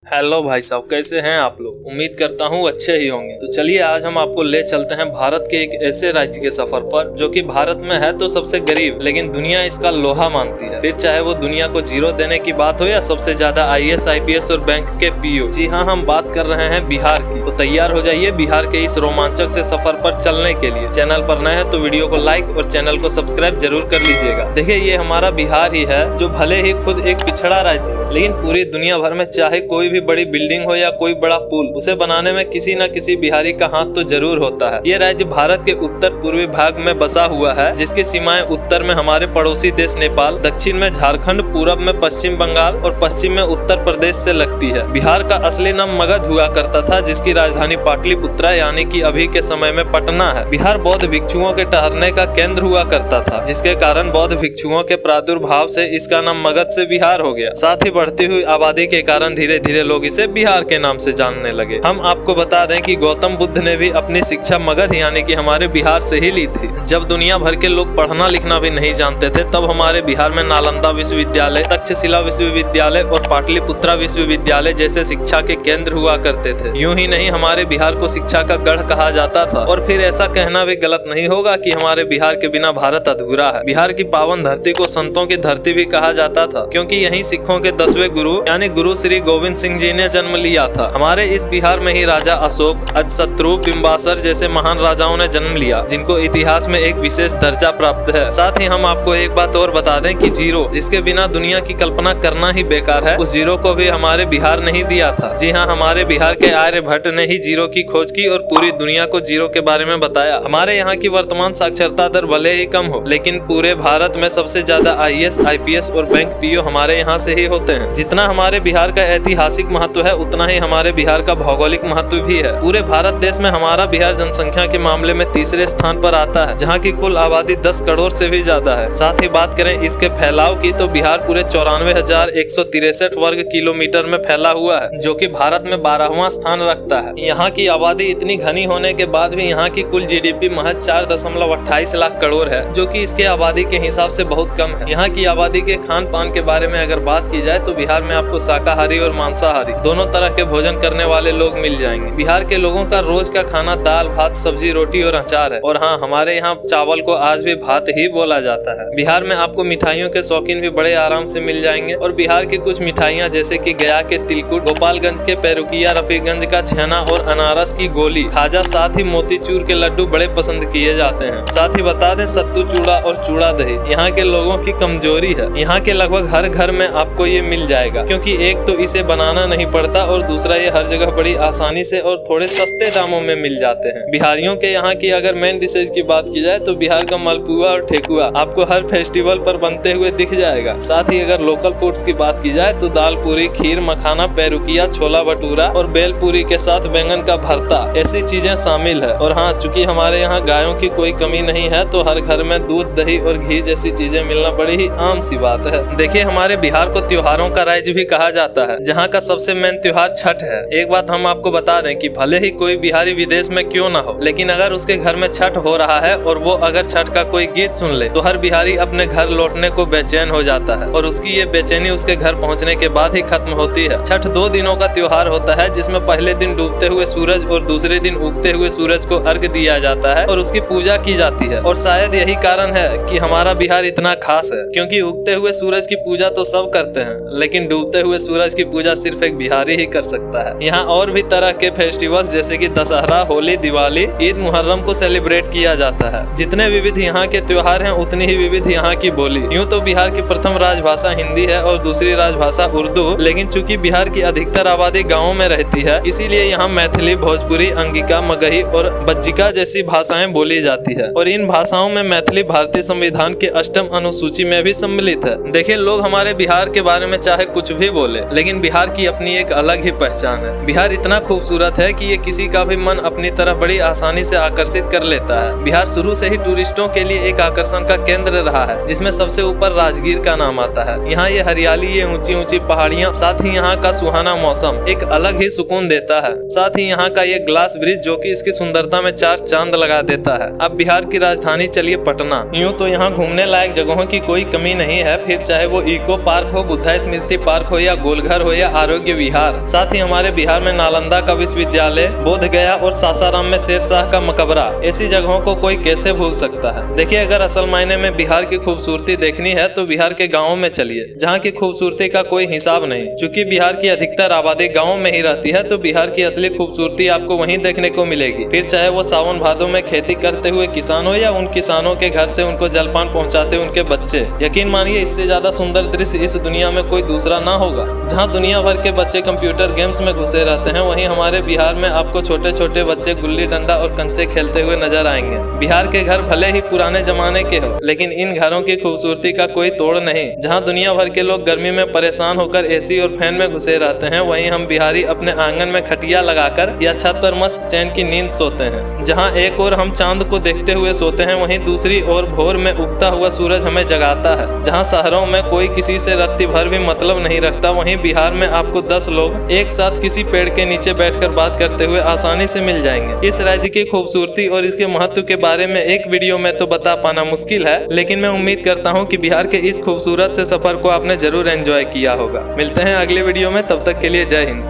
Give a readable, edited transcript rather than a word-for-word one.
Hello भाई साहब, कैसे हैं आप लोग। उम्मीद करता हूँ अच्छे ही होंगे। तो चलिए आज हम आपको ले चलते हैं भारत के एक ऐसे राज्य के सफर पर जो कि भारत में है तो सबसे गरीब, लेकिन दुनिया इसका लोहा मानती है। फिर चाहे वो दुनिया को जीरो देने की बात हो या सबसे ज्यादा IAS IPS और बैंक के PO। जी हाँ, हम बात कर रहे हैं बिहार की। तो तैयार हो जाइए बिहार के इस रोमांचक से सफर पर चलने के लिए। चैनल पर नए हैं तो वीडियो को लाइक और चैनल को सब्सक्राइब जरूर कर लीजिएगा। देखिए ये हमारा बिहार ही है जो भले ही खुद एक पिछड़ा राज्य है, लेकिन पूरी दुनिया भर में चाहे कोई भी बड़ी बिल्डिंग हो या कोई बड़ा पुल, उसे बनाने में किसी न किसी बिहारी का हाथ तो जरूर होता है। ये राज्य भारत के उत्तर पूर्वी भाग में बसा हुआ है, जिसकी सीमाएं उत्तर में हमारे पड़ोसी देश नेपाल, दक्षिण में झारखंड, पूरब में पश्चिम बंगाल और पश्चिम में उत्तर प्रदेश से लगती है। बिहार का असली नाम मगध हुआ करता था, जिसकी राजधानी पाटलिपुत्रा यानी कि अभी के समय में पटना है। बिहार बौद्ध भिक्षुओं के ठहरने का केंद्र हुआ करता था, जिसके कारण बौद्ध भिक्षुओं के प्रादुर्भाव से इसका नाम मगध से बिहार हो गया। साथ ही बढ़ती हुई आबादी के कारण धीरे धीरे लोग इसे बिहार के नाम से जानने लगे। हम आपको बता दें कि गौतम बुद्ध ने भी अपनी शिक्षा मगध यानी कि हमारे बिहार से ही ली थी। जब दुनिया भर के लोग पढ़ना लिखना भी नहीं जानते थे, तब हमारे बिहार में नालंदा विश्वविद्यालय, तक्षशिला विश्वविद्यालय और पाटलिपुत्रा विश्वविद्यालय जैसे शिक्षा के केंद्र हुआ करते थे। यूं ही नहीं, हमारे बिहार को शिक्षा का गढ़ कहा जाता था। और फिर ऐसा कहना भी गलत नहीं होगा कि हमारे बिहार के बिना भारत अधूरा है। बिहार की पावन धरती को संतों की धरती भी कहा जाता था, क्योंकि यहीं सिखों के 10वें गुरु यानी गुरु श्री गोविंद सिंह जी ने जन्म लिया था। हमारे इस बिहार में ही राजा अशोक, अजशत्रु, बिम्बासर जैसे महान राजाओं ने जन्म लिया, जिनको इतिहास में एक विशेष दर्जा प्राप्त है। साथ ही हम आपको एक बात और बता दें कि जीरो, जिसके बिना दुनिया की कल्पना करना ही बेकार है, उस जीरो को भी हमारे बिहार ने ही दिया था। जी हाँ, हमारे बिहार के आर्यभट्ट ने ही जीरो की खोज की और पूरी दुनिया को जीरो के बारे में बताया। हमारे यहाँ की वर्तमान साक्षरता दर भले ही कम हो, लेकिन पूरे भारत में सबसे ज्यादा IAS IPS और बैंक PO हमारे यहाँ से ही होते हैं। जितना हमारे बिहार का ऐतिहासिक महत्व है, उतना ही हमारे बिहार का भौगोलिक महत्व भी है। पूरे भारत देश में हमारा बिहार जनसंख्या के मामले में तीसरे स्थान पर आता है, जहाँ की कुल आबादी 10 करोड़ से भी ज्यादा है। साथ ही बात करें इसके फैलाव की, तो बिहार पूरे 94,163 वर्ग किलोमीटर में फैला हुआ है, जो कि भारत में 12वां स्थान रखता है। यहाँ की आबादी इतनी घनी होने के बाद भी यहाँ की कुल GDP महज 4.28 लाख करोड़ है, जो कि इसके आबादी के हिसाब से बहुत कम है। यहाँ की आबादी के खान पान के बारे में अगर बात की जाए तो बिहार में आपको शाकाहारी और मांसाहारी दोनों तरह के भोजन करने वाले लोग मिल जाएंगे। बिहार के लोगों का रोज का खाना दाल भात सब्जी रोटी और अचार है। और हाँ, हमारे यहाँ चावल को आज भी भात ही बोला जाता है। बिहार में आपको मिठाइयों के शौकीन भी बड़े आराम से मिल जाएंगे। और बिहार की कुछ मिठाइयाँ जैसे कि गया के तिलकुट, गोपालगंज के पेरुकिया, रफीगंज का छेना और अनारस की गोली, खाजा, साथ ही मोतीचूर के लड्डू बड़े पसंद किए जाते हैं। साथ ही बता दें, सत्तू चूड़ा और चूड़ा दही यहाँ के लोगों की कमजोरी है। यहाँ के लगभग हर घर में आपको ये मिल जाएगा, क्योंकि एक तो इसे बनाना नहीं पड़ता और दूसरा ये हर जगह बड़ी आसानी से और थोड़े सस्ते दामों में मिल जाते हैं। बिहारियों के यहाँ की अगर मेन डिशेज की बात की जाए तो बिहार का मालपुआ और ठेकुआ आपको हर फेस्टिवल पर बनते हुए दिख जाएगा। साथ ही अगर लोकल फूड्स की बात की जाए तो दाल पूरी, खीर, मखाना, पेरुकिया, छोला भटूरा और बेल पूरी के साथ बैंगन का भरता, ऐसी चीजें शामिल है। और हाँ, चूंकि हमारे यहाँ गायों की कोई कमी नहीं है, तो हर घर में दूध, दही और घी जैसी चीजें मिलना बड़ी ही आम सी बात है। देखिए हमारे बिहार को त्योहारों का राज्य भी कहा जाता है, जहाँ का सबसे मेन त्योहार छठ है। एक बात हम आपको बता दें कि भले ही कोई बिहारी विदेश में क्यों ना हो, लेकिन अगर उसके घर में छठ हो रहा है और वो अगर छठ का कोई गीत सुन ले, तो हर बिहारी अपने घर लौटने को बेचैन हो जाता है। और उसकी ये बेचैनी उसके घर पहुंचने के बाद ही खत्म होती है। छठ 2 दिनों का त्योहार होता है, जिसमें पहले दिन डूबते हुए सूरज और दूसरे दिन उगते हुए सूरज को अर्घ दिया जाता है और उसकी पूजा की जाती है। और शायद यही कारण है कि हमारा बिहार इतना खास है, क्योंकि उगते हुए सूरज की पूजा तो सब करते हैं, लेकिन डूबते हुए सूरज की पूजा सिर्फ एक बिहारी ही कर सकता है। यहाँ और भी तरह के फेस्टिवल्स जैसे कि दशहरा, होली, दिवाली, ईद, मुहर्रम को सेलिब्रेट किया जाता है। जितने विविध यहाँ के त्योहार हैं, उतनी ही विविध यहाँ की बोली। यूँ तो बिहार की प्रथम राजभाषा हिंदी है और दूसरी राजभाषा उर्दू, लेकिन चूंकि बिहार की अधिकतर आबादी गाँवों में रहती है, इसीलिए यहाँ मैथिली, भोजपुरी, अंगिका, मगही और बज्जिका जैसी भाषाएं बोली जाती है। और इन भाषाओं में मैथिली भारतीय संविधान के 8वीं अनुसूची में भी सम्मिलित है। देखिए लोग हमारे बिहार के बारे में चाहे कुछ भी बोले, लेकिन बिहार की अपनी एक अलग ही पहचान है। बिहार इतना खूबसूरत है कि ये किसी का भी मन अपनी तरफ बड़ी आसानी से आकर्षित कर लेता है। बिहार शुरू से ही टूरिस्टों के लिए एक आकर्षण का केंद्र रहा है, जिसमें सबसे ऊपर राजगीर का नाम आता है। यहाँ ये हरियाली, ये ऊंची ऊंची पहाड़ियाँ, साथ ही यहाँ का सुहाना मौसम एक अलग ही सुकून देता है। साथ ही यहाँ का ये ग्लास ब्रिज जो कि इसकी सुंदरता में 4 चांद लगा देता है। अब बिहार की राजधानी चलिए पटना। यूँ तो यहाँ घूमने लायक जगहों की कोई कमी नहीं है, फिर चाहे वो इको पार्क हो, बुद्धा स्मृति पार्क हो या गोलघर हो या आरोग्य विहार, साथ ही हमारे बिहार में नालंदा का विश्वविद्यालय, बोध गया और सासाराम में शेरशाह का मकबरा, ऐसी जगहों को कोई कैसे भूल सकता है। देखिए, अगर असल मायने में बिहार की खूबसूरती देखनी है तो बिहार के गाँवों में चलिए, जहाँ की खूबसूरती का कोई हिसाब नहीं। चूंकि बिहार की अधिकतर आबादी गाँव में ही रहती है, तो बिहार की असली खूबसूरती आपको वहीं देखने को मिलेगी। फिर चाहे वो सावन भादों में खेती करते हुए किसान हो या उन किसानों के घर से उनको जलपान पहुंचाते उनके बच्चे। यकीन मानिए, इससे ज्यादा सुंदर दृश्य इस दुनिया में कोई दूसरा ना होगा। जहां दुनिया भर के बच्चे कंप्यूटर गेम्स में घुसे रहते हैं, वहीं हमारे बिहार में आपको छोटे छोटे बच्चे गुल्ली डंडा और कंचे खेलते हुए नजर आएंगे। बिहार के घर भले ही पुराने जमाने के हो, लेकिन इन घरों की खूबसूरती का कोई तोड़ नहीं। जहाँ दुनिया भर के लोग गर्मी में परेशान होकर एसी और फैन में घुसे रहते हैं, वहीं हम बिहारी अपने आंगन में खटिया लगाकर या छत पर मस्त चैन की नींद सोते हैं। जहाँ एक ओर हम चांद को देखते हुए सोते हैं, वहीं दूसरी ओर भोर में उगता हुआ सूरज हमें जगाता है। जहाँ शहरों में कोई किसी से रत्ती भर भी मतलब नहीं रखता, वहीं बिहार में आपको 10 लोग एक साथ किसी पेड़ के नीचे बैठकर बात करते हुए आसानी से मिल जाएंगे। इस राज्य की खूबसूरती और इसके महत्व के बारे में एक वीडियो में तो बता पाना मुश्किल है, लेकिन मैं उम्मीद करता हूँ कि बिहार के इस खूबसूरत से सफर को आपने जरूर एंजॉय किया होगा। मिलते हैं अगले वीडियो में, तब तक के लिए जय हिंद।